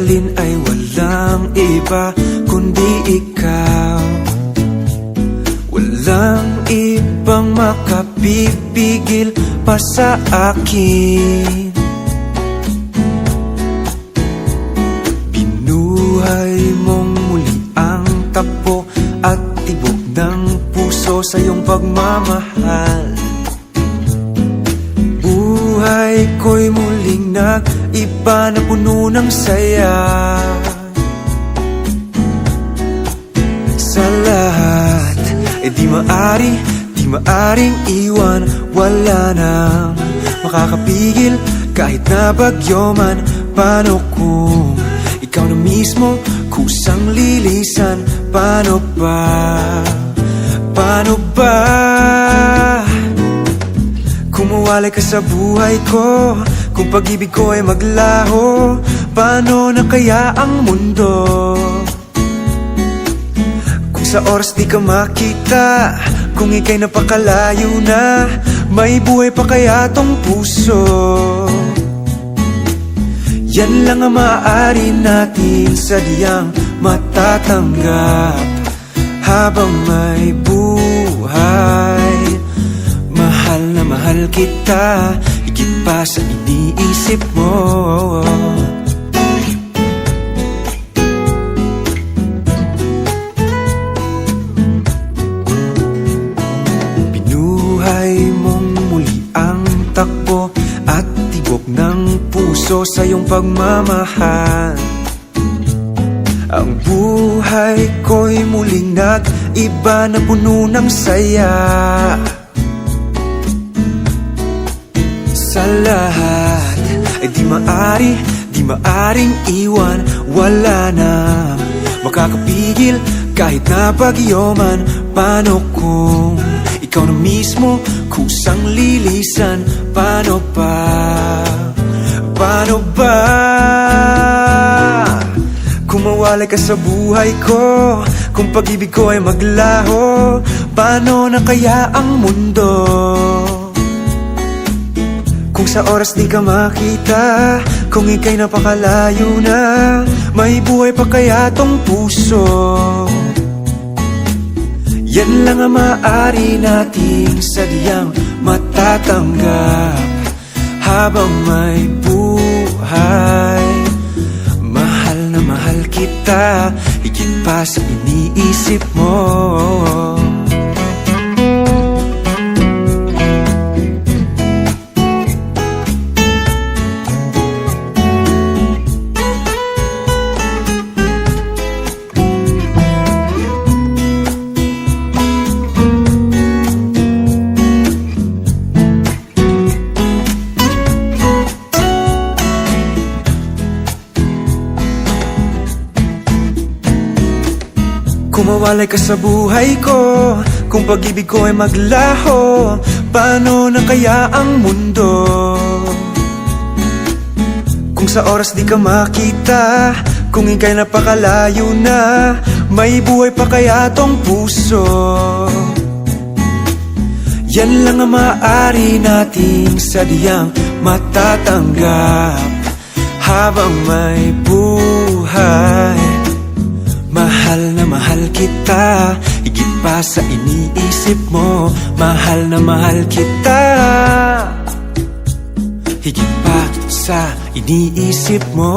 mahalin ay walang iba kundi ikaw. Walang ibang makapipigil pa sa akin. Binuhay mong muli ang takbo at tibok ng puso sa iyong pagmamahal. Buhay ko'y muling nag-iba na puno ng saya. Sa lahat, di maaring iwan. Wala nang makakapigil kahit na bagyo man. Paano kung ikaw na mismo kusang lilisan? Paano ba? Paano ba? Kung mawalay ka sa buhay ko, kung pag-ibig ko ay maglaho, paano na kaya ang mundo? Kung sa oras di ka makita, kung ika'y napakalayo na, may buhay pa kaya tong puso? Yan lang ang maaari natin sadyang matatanggap habang may buhay. Mahal na mahal kita, higit pa sa iniisip mo. Binuhay mong muli ang takbo at tibok ng puso sa iyong pagmamahal. Ang buhay ko'y muling nag-iba na puno ng saya. Sa lahat ay di maaring iwan. Wala na makakapigil kahit na bagyo man. Paano kung ikaw na mismo kusang lilisan? Paano ba? Paano ba? Kung mawalay ka sa buhay ko, kung pag-ibig ko ay maglaho, paano na kaya ang mundo? Kung sa oras di ka makita, kung ika'y napakalayo na, may buhay pa kaya tong puso? Yan lang ang maaari nating sadyang matatanggap habang may buhay. Mahal na mahal kita, higit pa sa iniisip mo. Kung mawalay ka sa buhay ko, kung pag-ibig ko ay maglaho, paano na kaya ang mundo? Kung sa oras di ka makita, kung ika'y napakalayo na, may buhay pa kaya tong puso? Yan lang ang maaari nating sadyang matatanggap habang may buhay. Mahal na mahal kita, higit pa sa iniisip mo. Mahal na mahal kita, higit pa sa iniisip mo.